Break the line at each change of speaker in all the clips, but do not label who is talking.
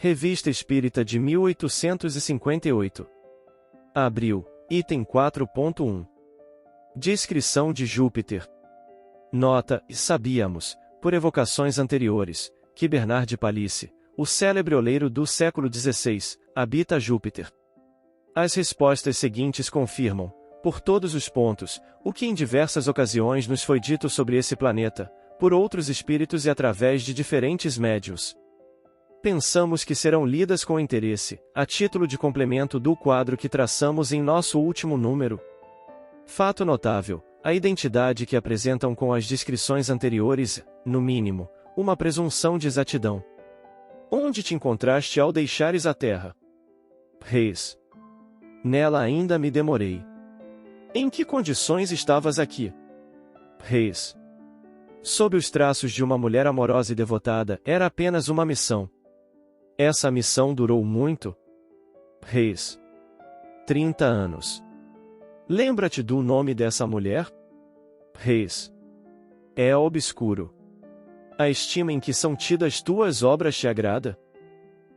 Revista Espírita de 1858. Abril, item 4.1. Descrição de Júpiter. Nota: sabíamos, por evocações anteriores, que Bernard de Palissy, o célebre oleiro do século XVI, habita Júpiter. As respostas seguintes confirmam, por todos os pontos, o que em diversas ocasiões nos foi dito sobre esse planeta, por outros espíritos e através de diferentes médiuns. Pensamos que serão lidas com interesse, a título de complemento do quadro que traçamos em nosso último número. Fato notável, a identidade que apresentam com as descrições anteriores, no mínimo, uma presunção de exatidão. Onde te encontraste ao deixares a terra? Reis. Nela ainda me demorei. Em que condições estavas aqui? Reis. Sob os traços de uma mulher amorosa e devotada, era apenas uma missão. Essa missão durou muito? Reis. 30 anos. Lembra-te do nome dessa mulher? Reis. É obscuro. A estima em que são tidas tuas obras te agrada?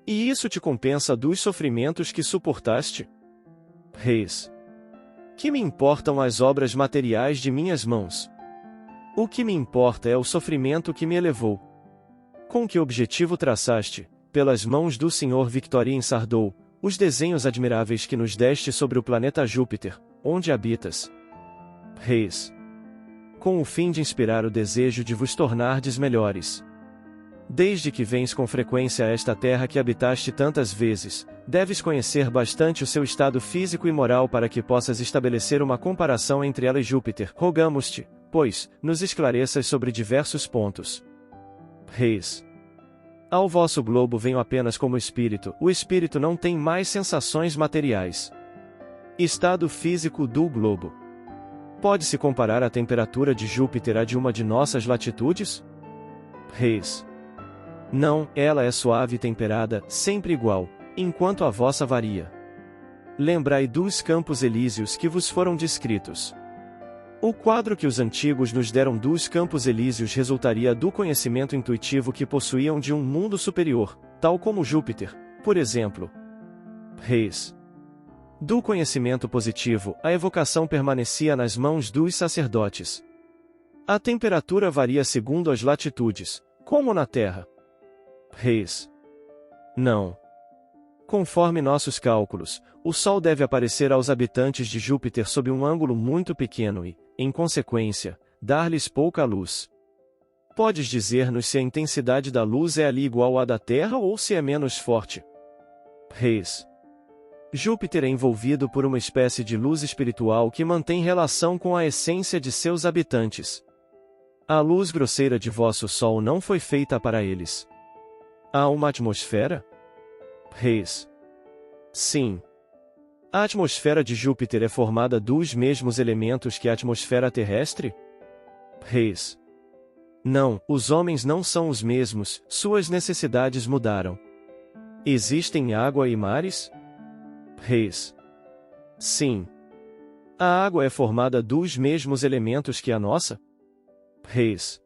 E isso te compensa dos sofrimentos que suportaste? Reis. Que me importam as obras materiais de minhas mãos? O que me importa é o sofrimento que me elevou. Com que objetivo traçaste, pelas mãos do Sr. Victorien Sardou, os desenhos admiráveis que nos deste sobre o planeta Júpiter, onde habitas? Reis. Com o fim de inspirar o desejo de vos tornardes melhores. Desde que vens com frequência a esta terra que habitaste tantas vezes, deves conhecer bastante o seu estado físico e moral para que possas estabelecer uma comparação entre ela e Júpiter. Rogamos-te, pois, nos esclareças sobre diversos pontos. Reis. Ao vosso globo venho apenas como espírito, o espírito não tem mais sensações materiais. Estado físico do globo. Pode-se comparar a temperatura de Júpiter à de uma de nossas latitudes? Reis. Não, ela é suave e temperada, sempre igual, enquanto a vossa varia. Lembrai dos campos elíseos que vos foram descritos. O quadro que os antigos nos deram dos campos elíseos resultaria do conhecimento intuitivo que possuíam de um mundo superior, tal como Júpiter, por exemplo. Reis. Do conhecimento positivo, a evocação permanecia nas mãos dos sacerdotes. A temperatura varia segundo as latitudes, como na Terra. Reis. Não. Conforme nossos cálculos, o Sol deve aparecer aos habitantes de Júpiter sob um ângulo muito pequeno e, em consequência, dar-lhes pouca luz. Podes dizer-nos se a intensidade da luz é ali igual à da Terra ou se é menos forte? Reis. Júpiter é envolvido por uma espécie de luz espiritual que mantém relação com a essência de seus habitantes. A luz grosseira de vosso Sol não foi feita para eles. Há uma atmosfera? Reis. Sim. A atmosfera de Júpiter é formada dos mesmos elementos que a atmosfera terrestre? Reis. Não, os homens não são os mesmos, suas necessidades mudaram. Existem água e mares? Reis. Sim. A água é formada dos mesmos elementos que a nossa? Reis.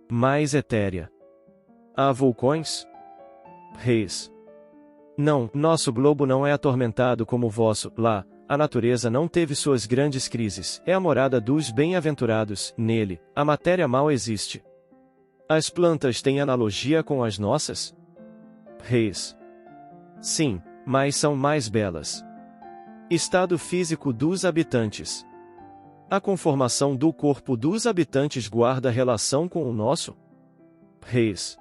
Mais etérea. Há vulcões? Reis. Não, nosso globo não é atormentado como o vosso. Lá, a natureza não teve suas grandes crises. É a morada dos bem-aventurados. Nele, a matéria mal existe. As plantas têm analogia com as nossas? Reis. Sim, mas são mais belas. Estado físico dos habitantes. A conformação do corpo dos habitantes guarda relação com o nosso? Reis.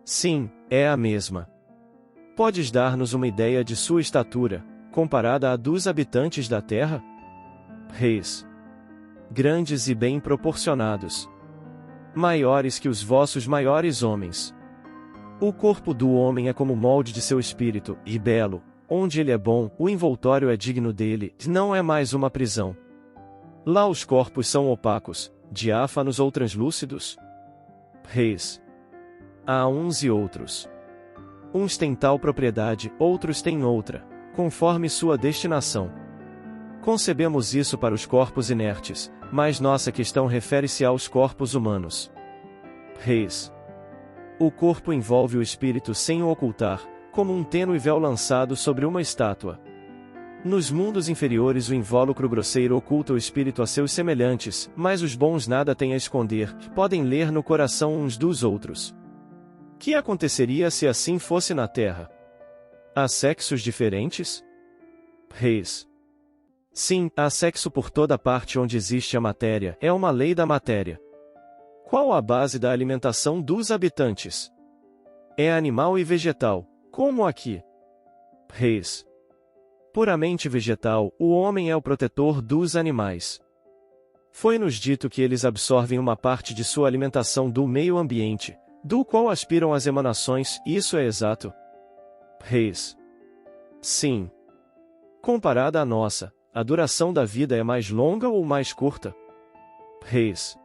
Sim, é a mesma. Podes dar-nos uma ideia de sua estatura, comparada à dos habitantes da Terra? Reis. Grandes e bem proporcionados. Maiores que os vossos maiores homens. O corpo do homem é como o molde de seu espírito, e belo, onde ele é bom, o envoltório é digno dele, não é mais uma prisão. Lá os corpos são opacos, diáfanos ou translúcidos? Reis. Há uns e outros. Uns têm tal propriedade, outros têm outra, conforme sua destinação. Concebemos isso para os corpos inertes, mas nossa questão refere-se aos corpos humanos. Reis. O corpo envolve o espírito sem o ocultar, como um tênue véu lançado sobre uma estátua. Nos mundos inferiores o invólucro grosseiro oculta o espírito a seus semelhantes, mas os bons nada têm a esconder, podem ler no coração uns dos outros. Que aconteceria se assim fosse na Terra? Há sexos diferentes? Reis. Sim, há sexo por toda parte onde existe a matéria, é uma lei da matéria. Qual a base da alimentação dos habitantes? É animal e vegetal, como aqui. Reis. Puramente vegetal, o homem é o protetor dos animais. Foi-nos dito que eles absorvem uma parte de sua alimentação do meio ambiente, do qual aspiram as emanações, isso é exato? Reis. Sim. Comparada à nossa, a duração da vida é mais longa ou mais curta? Reis.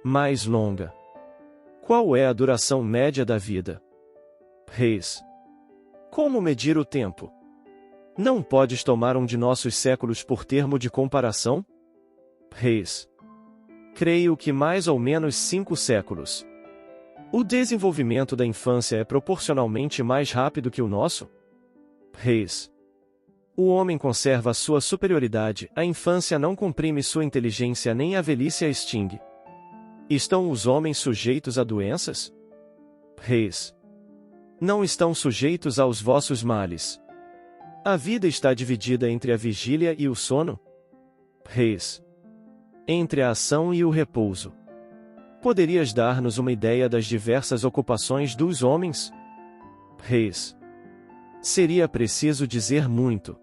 Mais longa. Qual é a duração média da vida? Reis. Como medir o tempo? Não podes tomar um de nossos séculos por termo de comparação? Reis. Creio que mais ou menos 5 séculos. O desenvolvimento da infância é proporcionalmente mais rápido que o nosso? Reis. O homem conserva sua superioridade, a infância não comprime sua inteligência nem a velhice a extingue. Estão os homens sujeitos a doenças? Reis. Não estão sujeitos aos vossos males. A vida está dividida entre a vigília e o sono? Reis. Entre a ação e o repouso. Poderias dar-nos uma ideia das diversas ocupações dos homens? Reis. Seria preciso dizer muito.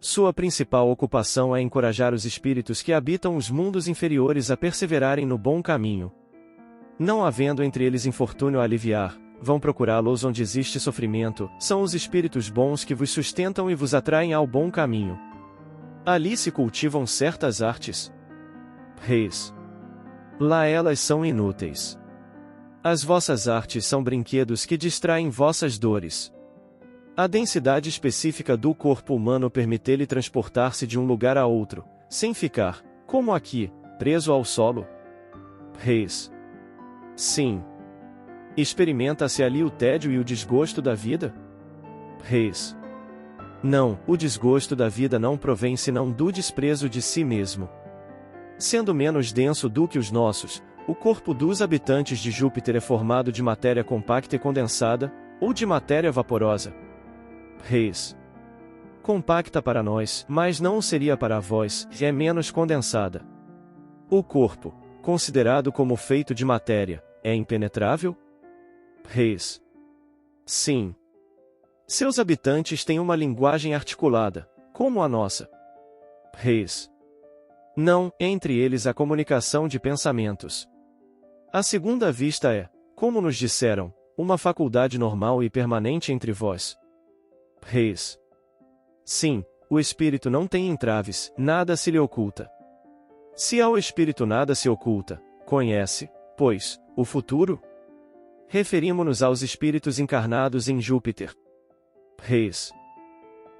Sua principal ocupação é encorajar os espíritos que habitam os mundos inferiores a perseverarem no bom caminho. Não havendo entre eles infortúnio a aliviar, vão procurá-los onde existe sofrimento, são os espíritos bons que vos sustentam e vos atraem ao bom caminho. Ali se cultivam certas artes. Reis. Lá elas são inúteis. As vossas artes são brinquedos que distraem vossas dores. A densidade específica do corpo humano permite-lhe transportar-se de um lugar a outro, sem ficar, como aqui, preso ao solo. Reis. Sim. Experimenta-se ali o tédio e o desgosto da vida? Reis. Não, o desgosto da vida não provém senão do desprezo de si mesmo. Sendo menos denso do que os nossos, o corpo dos habitantes de Júpiter é formado de matéria compacta e condensada, ou de matéria vaporosa? Reis. Compacta para nós, mas não seria para vós, é menos condensada. O corpo, considerado como feito de matéria, é impenetrável? Reis. Sim. Seus habitantes têm uma linguagem articulada, como a nossa. Reis. Não, entre eles há comunicação de pensamentos. A segunda vista é, como nos disseram, uma faculdade normal e permanente entre vós. Reis. Sim, o espírito não tem entraves, nada se lhe oculta. Se ao espírito nada se oculta, conhece, pois, o futuro? Referimo-nos aos espíritos encarnados em Júpiter. Reis.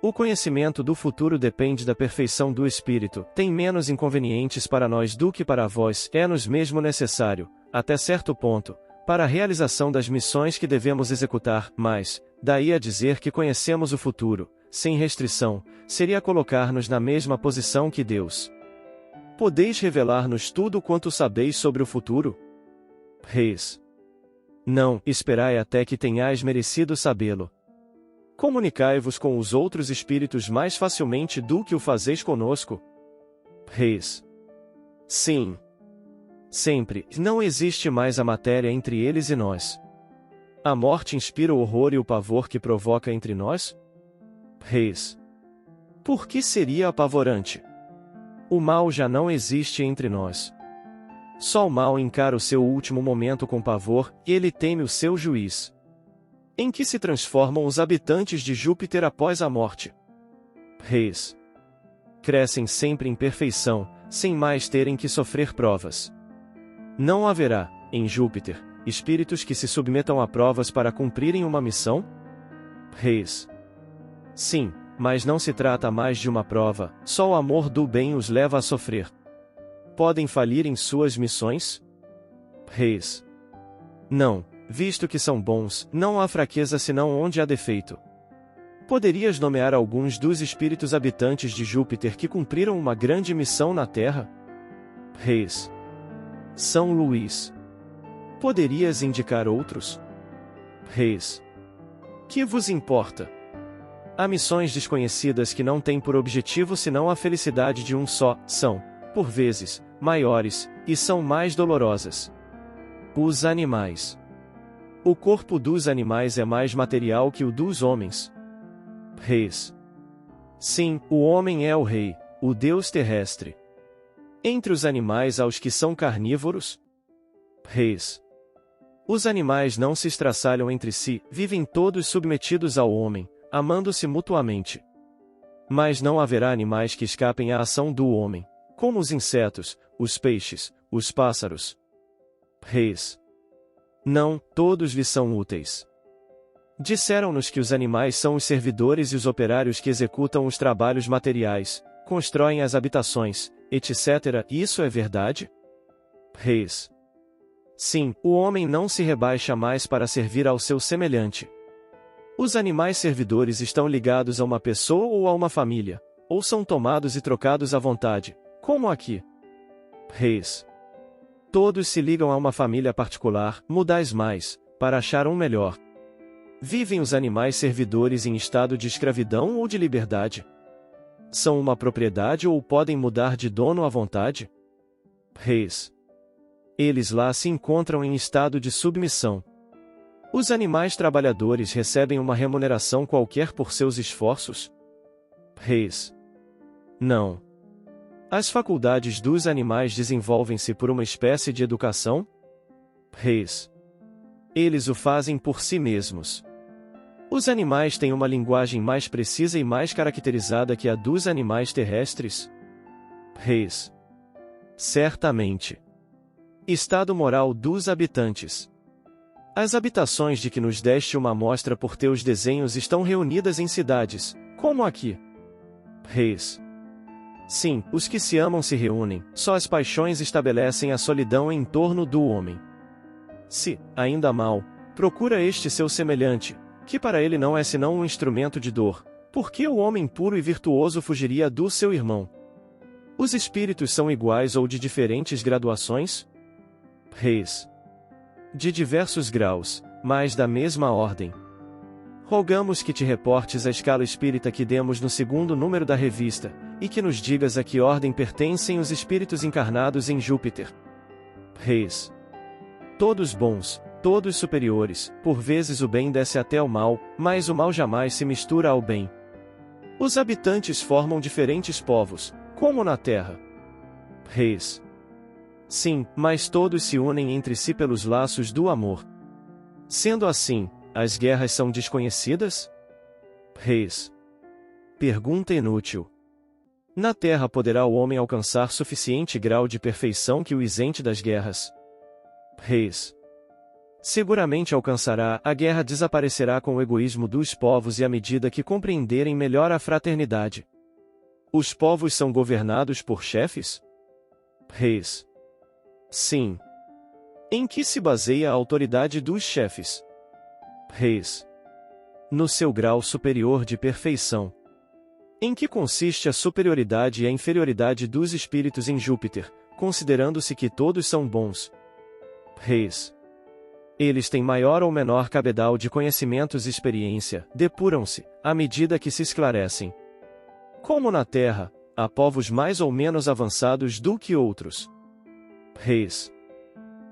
O conhecimento do futuro depende da perfeição do espírito, tem menos inconvenientes para nós do que para vós, é-nos mesmo necessário, até certo ponto, para a realização das missões que devemos executar, mas, daí a dizer que conhecemos o futuro, sem restrição, seria colocar-nos na mesma posição que Deus. Podeis revelar-nos tudo quanto sabeis sobre o futuro? Reis. Não, esperai até que tenhais merecido sabê-lo. Comunicai-vos com os outros espíritos mais facilmente do que o fazeis conosco? Reis. Sim. Sempre, não existe mais a matéria entre eles e nós. A morte inspira o horror e o pavor que provoca entre nós? Reis. Por que seria apavorante? O mal já não existe entre nós. Só o mal encara o seu último momento com pavor, e ele teme o seu juiz. Em que se transformam os habitantes de Júpiter após a morte? Reis. Crescem sempre em perfeição, sem mais terem que sofrer provas. Não haverá, em Júpiter, espíritos que se submetam a provas para cumprirem uma missão? Reis. Sim, mas não se trata mais de uma prova, só o amor do bem os leva a sofrer. Podem falir em suas missões? Reis. Não, visto que são bons, não há fraqueza senão onde há defeito. Poderias nomear alguns dos espíritos habitantes de Júpiter que cumpriram uma grande missão na Terra? Reis. São Luís. Poderias indicar outros? Reis. Que vos importa? Há missões desconhecidas que não têm por objetivo senão a felicidade de um só, são, por vezes, maiores, e são mais dolorosas. Os animais. O corpo dos animais é mais material que o dos homens. Reis. Sim, o homem é o rei, o deus terrestre. Entre os animais há os que são carnívoros? Reis. Os animais não se estraçalham entre si, vivem todos submetidos ao homem, amando-se mutuamente. Mas não haverá animais que escapem à ação do homem, como os insetos, os peixes, os pássaros. Reis. Não, todos lhes são úteis. Disseram-nos que os animais são os servidores e os operários que executam os trabalhos materiais, constroem as habitações, etc. Isso é verdade? Reis. Sim, o homem não se rebaixa mais para servir ao seu semelhante. Os animais servidores estão ligados a uma pessoa ou a uma família, ou são tomados e trocados à vontade, como aqui. Reis. Todos se ligam a uma família particular, mudais mais, para achar um melhor. Vivem os animais servidores em estado de escravidão ou de liberdade? São uma propriedade ou podem mudar de dono à vontade? Reis. Eles lá se encontram em estado de submissão. Os animais trabalhadores recebem uma remuneração qualquer por seus esforços? Reis. Não. As faculdades dos animais desenvolvem-se por uma espécie de educação? Reis. Eles o fazem por si mesmos. Os animais têm uma linguagem mais precisa e mais caracterizada que a dos animais terrestres? Reis. Certamente. Estado moral dos habitantes. As habitações de que nos deste uma amostra por teus desenhos estão reunidas em cidades, como aqui. Reis. Sim, os que se amam se reúnem, só as paixões estabelecem a solidão em torno do homem. Se, ainda mal, procura este seu semelhante, que para ele não é senão um instrumento de dor, por que o homem puro e virtuoso fugiria do seu irmão? Os espíritos são iguais ou de diferentes graduações? Reis. De diversos graus, mas da mesma ordem. Rogamos que te reportes a escala espírita que demos no segundo número da revista, e que nos digas a que ordem pertencem os espíritos encarnados em Júpiter. Reis. Todos bons, todos superiores, por vezes o bem desce até ao mal, mas o mal jamais se mistura ao bem. Os habitantes formam diferentes povos, como na terra. Reis. Sim, mas todos se unem entre si pelos laços do amor. Sendo assim, as guerras são desconhecidas? Reis. Pergunta inútil. Na Terra poderá o homem alcançar suficiente grau de perfeição que o isente das guerras? Reis. Seguramente alcançará, a guerra desaparecerá com o egoísmo dos povos e à medida que compreenderem melhor a fraternidade. Os povos são governados por chefes? Reis. Sim. Em que se baseia a autoridade dos chefes? Reis. No seu grau superior de perfeição. Em que consiste a superioridade e a inferioridade dos espíritos em Júpiter, considerando-se que todos são bons? Reis. Eles têm maior ou menor cabedal de conhecimentos e experiência, depuram-se, à medida que se esclarecem. Como na Terra, há povos mais ou menos avançados do que outros. Reis.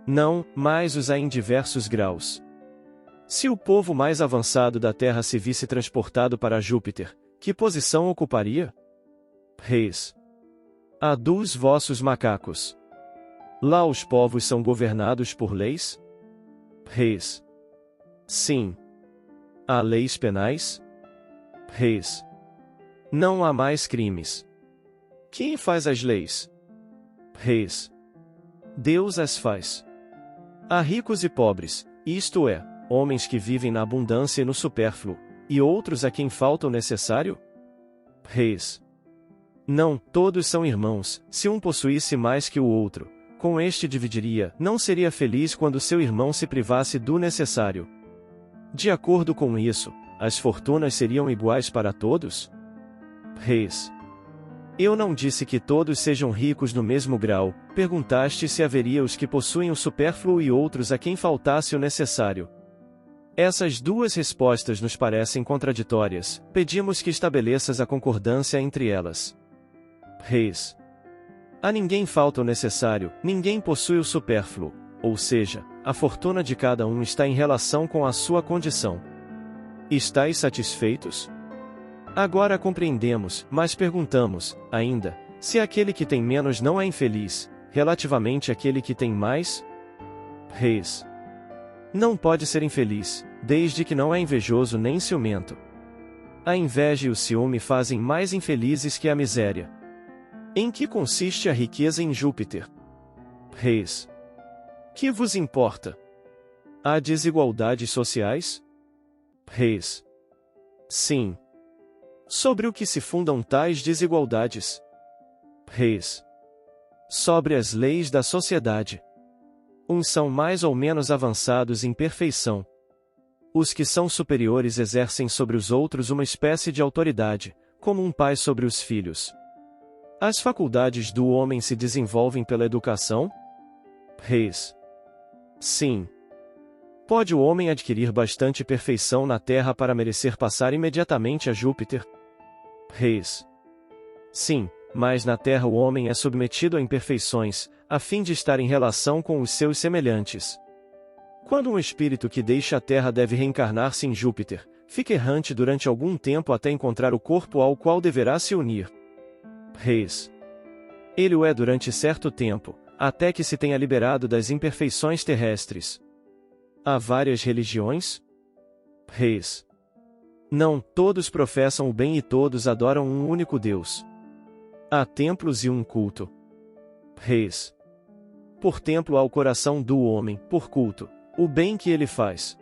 Não, mas os há em diversos graus. Se o povo mais avançado da Terra se visse transportado para Júpiter, que posição ocuparia? Reis. A dos vossos macacos. Lá os povos são governados por leis? Reis. Sim. Há leis penais? Reis. Não há mais crimes. Quem faz as leis? Reis. Deus as faz. Há ricos e pobres, isto é, homens que vivem na abundância e no supérfluo, e outros a quem falta o necessário? Reis. Não, todos são irmãos, se um possuísse mais que o outro, com este dividiria, não seria feliz quando seu irmão se privasse do necessário. De acordo com isso, as fortunas seriam iguais para todos? Reis. Eu não disse que todos sejam ricos no mesmo grau, perguntaste se haveria os que possuem o supérfluo e outros a quem faltasse o necessário. Essas duas respostas nos parecem contraditórias, pedimos que estabeleças a concordância entre elas. Reis. A ninguém falta o necessário, ninguém possui o supérfluo, ou seja, a fortuna de cada um está em relação com a sua condição. Estais satisfeitos? Agora compreendemos, mas perguntamos, ainda, se aquele que tem menos não é infeliz, relativamente àquele que tem mais? Reis. Não pode ser infeliz, desde que não é invejoso nem ciumento. A inveja e o ciúme fazem mais infelizes que a miséria. Em que consiste a riqueza em Júpiter? Reis. Que vos importa? Há desigualdades sociais? Reis. Sim. Sobre o que se fundam tais desigualdades? Reis. Sobre as leis da sociedade. Uns são mais ou menos avançados em perfeição. Os que são superiores exercem sobre os outros uma espécie de autoridade, como um pai sobre os filhos. As faculdades do homem se desenvolvem pela educação? Reis. Sim. Pode o homem adquirir bastante perfeição na terra para merecer passar imediatamente a Júpiter? Reis. Sim, mas na terra o homem é submetido a imperfeições, a fim de estar em relação com os seus semelhantes. Quando um espírito que deixa a terra deve reencarnar-se em Júpiter, fica errante durante algum tempo até encontrar o corpo ao qual deverá se unir. Reis. Ele o é durante certo tempo, até que se tenha liberado das imperfeições terrestres. Há várias religiões? Reis. Não, todos professam o bem e todos adoram um único Deus. Há templos e um culto. Reis. Por templo há o coração do homem, por culto, o bem que ele faz.